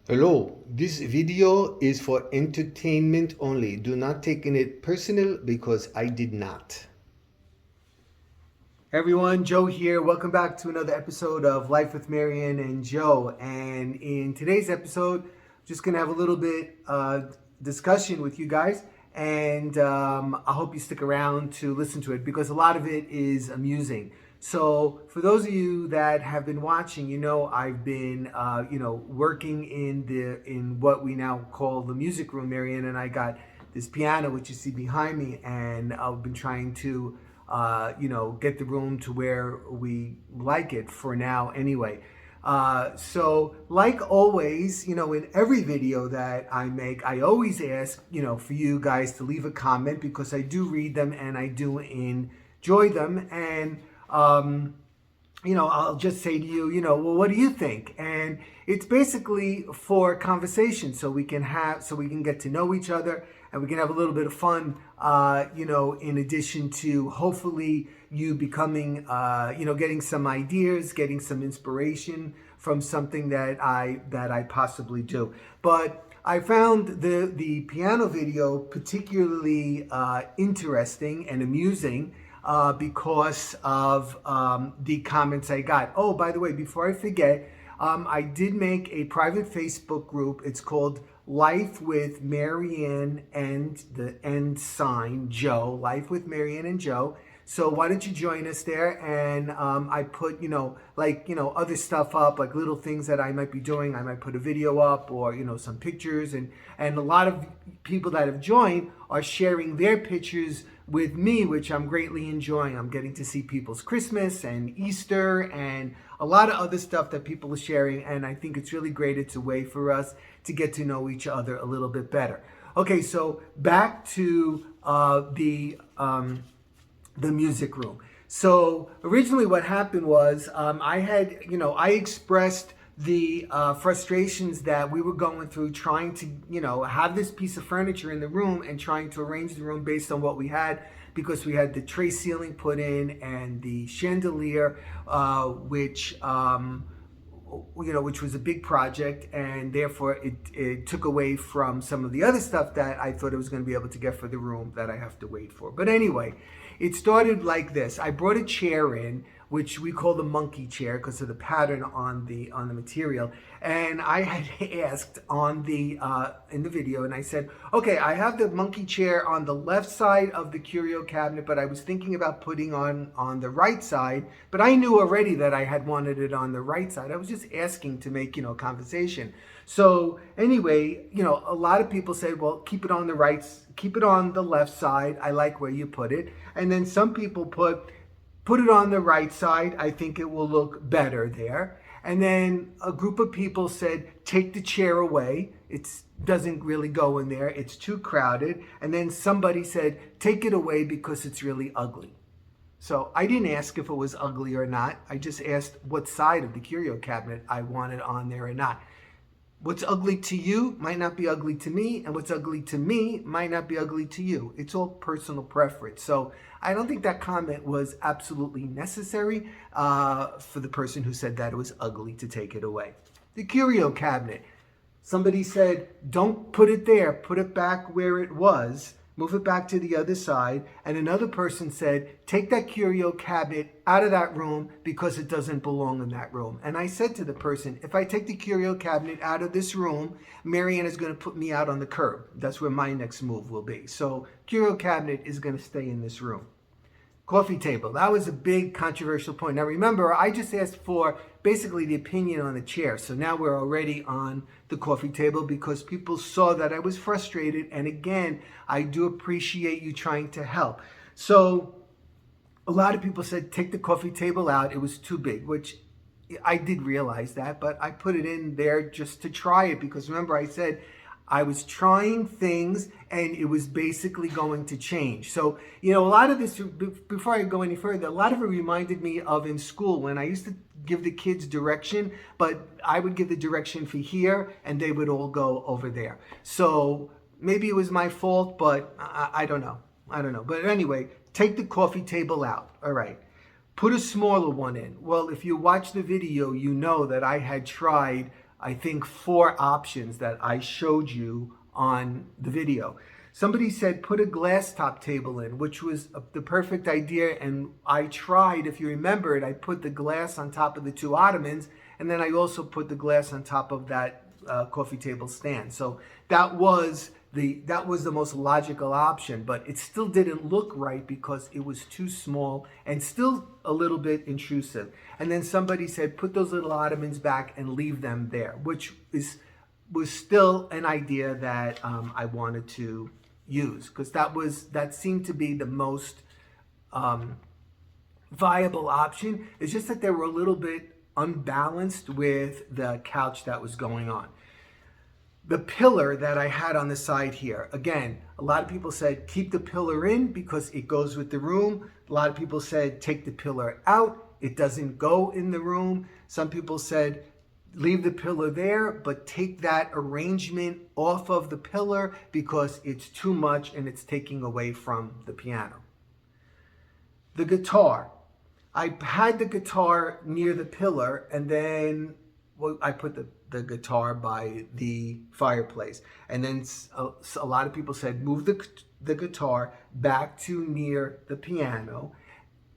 Hello, this video is for entertainment only. Do not take it personal because I did not. Hey everyone, Joe here. Welcome back to another episode of Life with Marianne and Joe. And in today's episode, just gonna have a little bit discussion with you guys, and I hope you stick around to listen to it because a lot of it is amusing. So, for those of you that have been watching, I've been working in what we now call the music room. Marianne and I got this piano, which you see behind me, and I've been trying to get the room to where we like it for now anyway. So like always, in every video that I make, I always ask, for you guys to leave a comment because I do read them and I do enjoy them. And, I'll just say to you, well, what do you think? And it's basically for conversation so we can get to know each other and we can have a little bit of fun, in addition to hopefully you becoming, getting some ideas, getting some inspiration from something that I possibly do. But I found the piano video particularly interesting and amusing because of the comments I got. Oh, by the way, before I forget, I did make a private Facebook group. It's called Life with Marianne and the end sign Joe. Life with Marianne and Joe. So why don't you join us there? And I put, other stuff up, like little things that I might be doing. I might put a video up or, some pictures. And a lot of people that have joined are sharing their pictures with me, which I'm greatly enjoying. I'm getting to see people's Christmas and Easter and a lot of other stuff that people are sharing. And I think it's really great. It's a way for us to get to know each other a little bit better. Okay, so back to the music room. So originally what happened was I expressed the frustrations that we were going through trying to, have this piece of furniture in the room and trying to arrange the room based on what we had because we had the tray ceiling put in and the chandelier, which was a big project, and therefore it took away from some of the other stuff that I thought I was going to be able to get for the room that I have to wait for. But anyway, it started like this. I brought a chair in, which we call the monkey chair because of the pattern on the material. And I had asked on the in the video, and I said, okay, I have the monkey chair on the left side of the curio cabinet, but I was thinking about putting on the right side. But I knew already that I had wanted it on the right side. I was just asking to make conversation. So anyway, a lot of people say, well, keep it on the left side. I like where you put it. And then some people put it on the right side. I think it will look better there. And then a group of people said, take the chair away. It doesn't really go in there. It's too crowded. And then somebody said, take it away because it's really ugly. So I didn't ask if it was ugly or not. I just asked what side of the curio cabinet I wanted on there or not. What's ugly to you might not be ugly to me, and what's ugly to me might not be ugly to you. It's all personal preference. So I don't think that comment was absolutely necessary for the person who said that it was ugly to take it away. The curio cabinet. Somebody said, don't put it there. Put it back where it was. Move it back to the other side. And another person said, take that curio cabinet out of that room because it doesn't belong in that room. And I said to the person, if I take the curio cabinet out of this room, Marianne is going to put me out on the curb. That's where my next move will be. So curio cabinet is going to stay in this room. Coffee table. That was a big controversial point. Now remember, I just asked for basically the opinion on the chair. So now we're already on the coffee table because people saw that I was frustrated. And again, I do appreciate you trying to help. So a lot of people said, take the coffee table out. It was too big, which I did realize that, but I put it in there just to try it because remember I said, I was trying things and it was basically going to change. So, a lot of this, before I go any further, a lot of it reminded me of in school when I used to give the kids direction, but I would give the direction for here and they would all go over there. So maybe it was my fault, but I don't know. But anyway, take the coffee table out. All right. Put a smaller one in. Well, if you watch the video, you know that I had tried I think 4 options that I showed you on the video. Somebody said put a glass top table in, which was the perfect idea. And I tried, if you remember it, I put the glass on top of the 2 ottomans, and then I also put the glass on top of that coffee table stand. So that was the most logical option, but it still didn't look right because it was too small and still a little bit intrusive. And then somebody said put those little ottomans back and leave them there, which was still an idea that I wanted to use, because that seemed to be the most viable option. It's just that they were a little bit unbalanced with the couch that was going on. The pillar that I had on the side here, again, a lot of people said keep the pillar in because it goes with the room. A lot of people said take the pillar out, it doesn't go in the room. Some people said leave the pillar there, but take that arrangement off of the pillar because it's too much and it's taking away from the piano. The guitar. I had the guitar near the pillar, and then I put the guitar by the fireplace. And then a lot of people said move the guitar back to near the piano.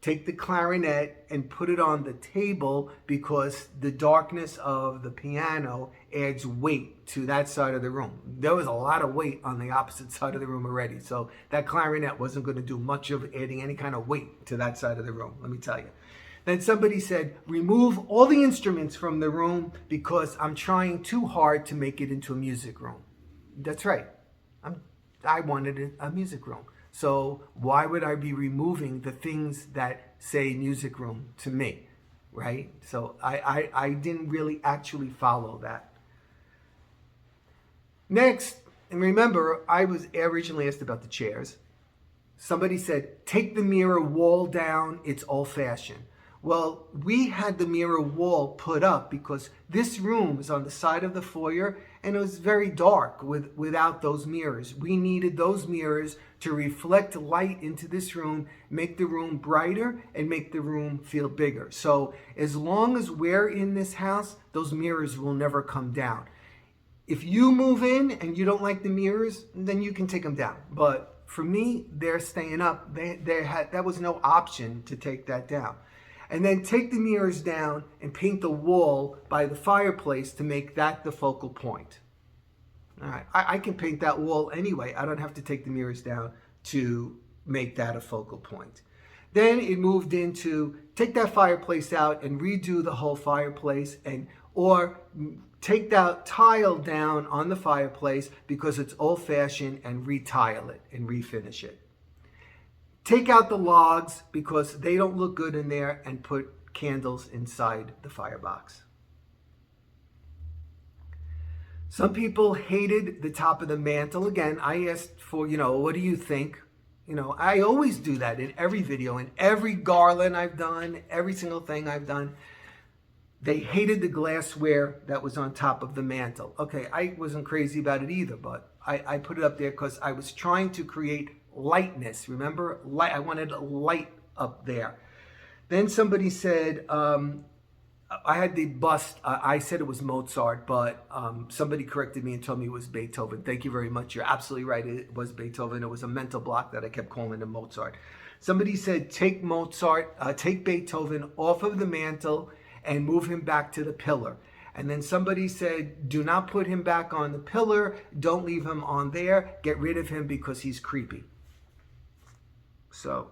Take the clarinet and put it on the table because the darkness of the piano adds weight to that side of the room. There was a lot of weight on the opposite side of the room already. So that clarinet wasn't going to do much of adding any kind of weight to that side of the room, let me tell you. Then somebody said, remove all the instruments from the room because I'm trying too hard to make it into a music room. That's right. I wanted a music room. So why would I be removing the things that say music room to me, right? So I didn't really actually follow that. Next, and remember, I was originally asked about the chairs. Somebody said, take the mirror wall down, it's old-fashioned. Well, we had the mirror wall put up because this room is on the side of the foyer and it was very dark without those mirrors. We needed those mirrors to reflect light into this room, make the room brighter, and make the room feel bigger. So as long as we're in this house, those mirrors will never come down. If you move in and you don't like the mirrors, then you can take them down. But for me, they're staying up. That was no option to take that down. And then take the mirrors down and paint the wall by the fireplace to make that the focal point. All right, I can paint that wall anyway. I don't have to take the mirrors down to make that a focal point. Then it moved into take that fireplace out and redo the whole fireplace, or take that tile down on the fireplace because it's old-fashioned and retile it and refinish it. Take out the logs because they don't look good in there and put candles inside the firebox. Some people hated the top of the mantle. Again, I asked for, what do you think? I always do that in every video, in every garland I've done, every single thing I've done. They hated the glassware that was on top of the mantle. Okay, I wasn't crazy about it either, but I put it up there because I was trying to create lightness. Remember, light. I wanted light up there. Then somebody said, I had the bust. I said it was Mozart, but somebody corrected me and told me it was Beethoven. Thank you very much. You're absolutely right. It was Beethoven. It was a mental block that I kept calling him Mozart. Somebody said, take Beethoven off of the mantle and move him back to the pillar. And then somebody said, do not put him back on the pillar. Don't leave him on there. Get rid of him because he's creepy. So,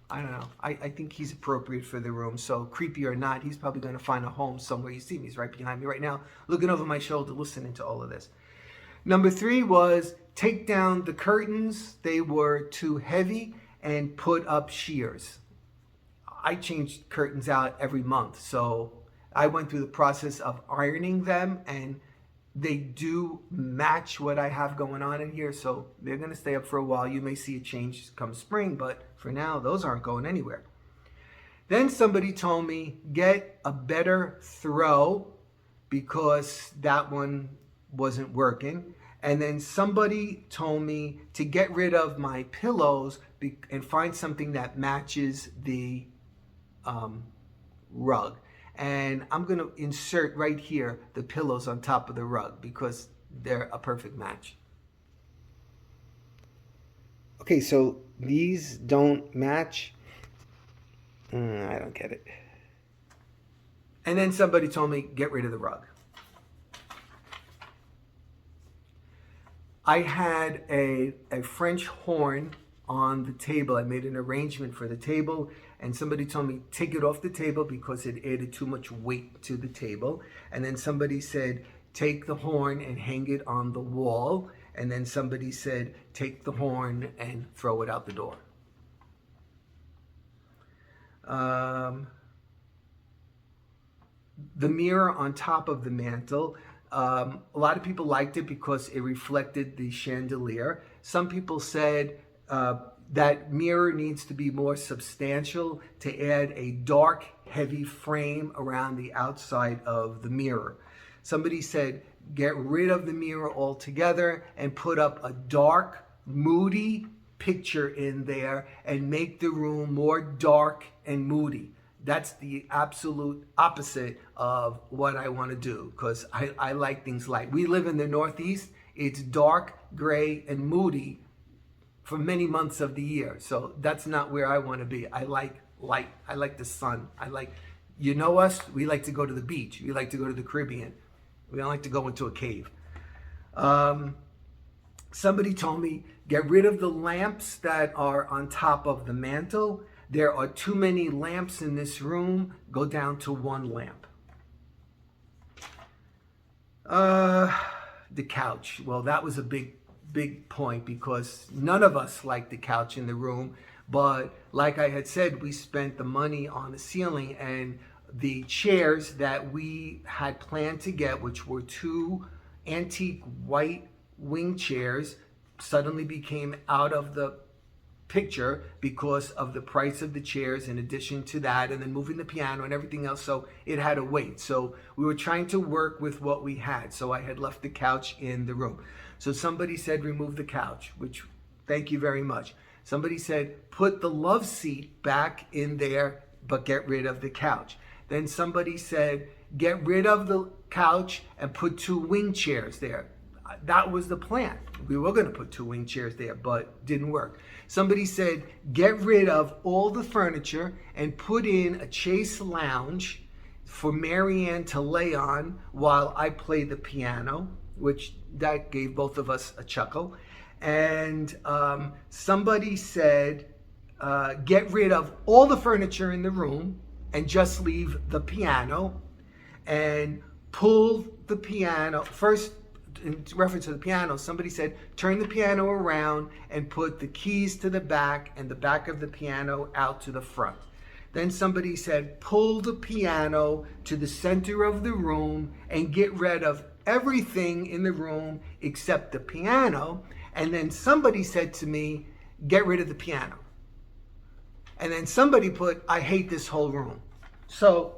I don't know. I think he's appropriate for the room. So, creepy or not, he's probably going to find a home somewhere. You see me, he's right behind me right now, looking over my shoulder, listening to all of this. Number 3 was take down the curtains. They were too heavy, and put up shears. I changed curtains out every month. So, I went through the process of ironing them, and they do match what I have going on in here, so they're going to stay up for a while. You may see a change come spring, but for now, those aren't going anywhere. Then somebody told me, get a better throw because that one wasn't working. And then somebody told me to get rid of my pillows and find something that matches the rug. And I'm going to insert right here the pillows on top of the rug because they're a perfect match. Okay, so these don't match. I don't get it. And then somebody told me, get rid of the rug. I had a French horn on the table. I made an arrangement for the table, and somebody told me, take it off the table because it added too much weight to the table. And then somebody said, take the horn and hang it on the wall. And then somebody said, take the horn and throw it out the door. The mirror on top of the mantle, a lot of people liked it because it reflected the chandelier. Some people said that mirror needs to be more substantial to add a dark, heavy frame around the outside of the mirror. Somebody said, get rid of the mirror altogether and put up a dark, moody picture in there and make the room more dark and moody. That's the absolute opposite of what I want to do because I like things light. We live in the Northeast. It's dark, gray, and moody for many months of the year. So that's not where I want to be. I like light. I like the sun. You know us, we like to go to the beach. We like to go to the Caribbean. We don't like to go into a cave. Somebody told me, get rid of the lamps that are on top of the mantle. There are too many lamps in this room. Go down to one lamp. The couch. Well, that was a big point because none of us like the couch in the room. But like I had said, we spent the money on the ceiling, and the chairs that we had planned to get, which were 2 antique white wing chairs, suddenly became out of the picture because of the price of the chairs in addition to that, and then moving the piano and everything else, so it had to wait. So we were trying to work with what we had, so I had left the couch in the room. So somebody said remove the couch, which thank you very much. Somebody said put the love seat back in there but get rid of the couch. Then somebody said get rid of the couch and put 2 wing chairs there. That was the plan. We were going to put 2 wing chairs there, but didn't work. Somebody said, get rid of all the furniture and put in a chaise lounge for Marianne to lay on while I play the piano, which that gave both of us a chuckle. And somebody said, get rid of all the furniture in the room and just leave the piano and pull the piano. First, in reference to the piano, somebody said, turn the piano around and put the keys to the back and the back of the piano out to the front. Then somebody said, pull the piano to the center of the room and get rid of everything in the room except the piano. And then somebody said to me, get rid of the piano. And then somebody put, I hate this whole room. So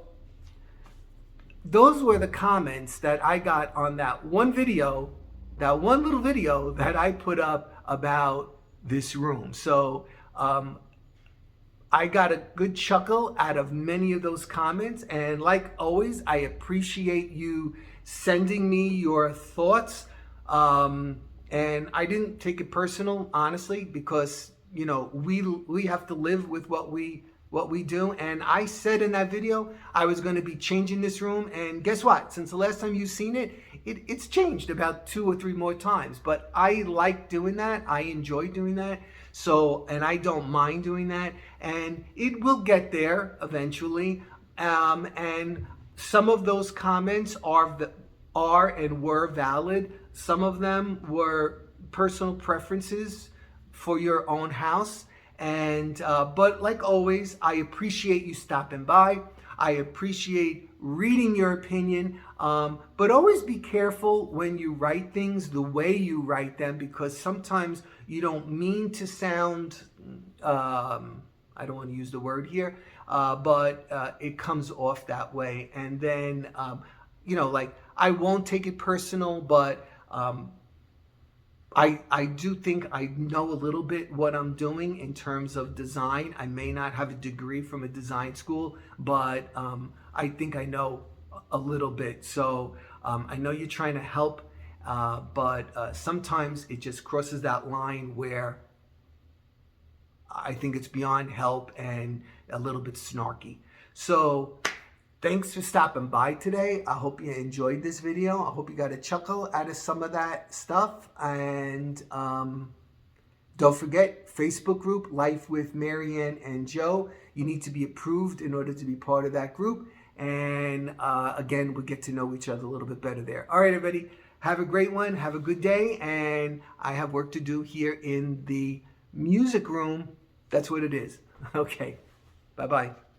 those were the comments that I got on that one video, that one little video that I put up about this room. So I got a good chuckle out of many of those comments. And like always, I appreciate you sending me your thoughts. And I didn't take it personal, honestly, because, you know, we have to live with what we do. And I said in that video, I was going to be changing this room. And guess what? Since the last time you've seen it, it's changed about 2 or 3 more times. But I like doing that. I enjoy doing that. So, and I don't mind doing that. And it will get there eventually. And some of those comments are and were valid. Some of them were personal preferences for your own house. And but like always, I appreciate you stopping by. I appreciate reading your opinion, but always be careful when you write things, the way you write them, because sometimes you don't mean to sound, I don't want to use the word here, but it comes off that way. And then, you know, like, I won't take it personal, but I do think I know a little bit what I'm doing in terms of design. I may not have a degree from a design school, but I think I know a little bit. So I know you're trying to help, but sometimes it just crosses that line where I think it's beyond help and a little bit snarky. So thanks for stopping by today. I hope you enjoyed this video. I hope you got a chuckle out of some of that stuff. And don't forget, Facebook group, Life with Marianne and Joe. You need to be approved in order to be part of that group. And again, we'll get to know each other a little bit better there. All right, everybody, have a great one. Have a good day. And I have work to do here in the music room. That's what it is. Okay, bye-bye.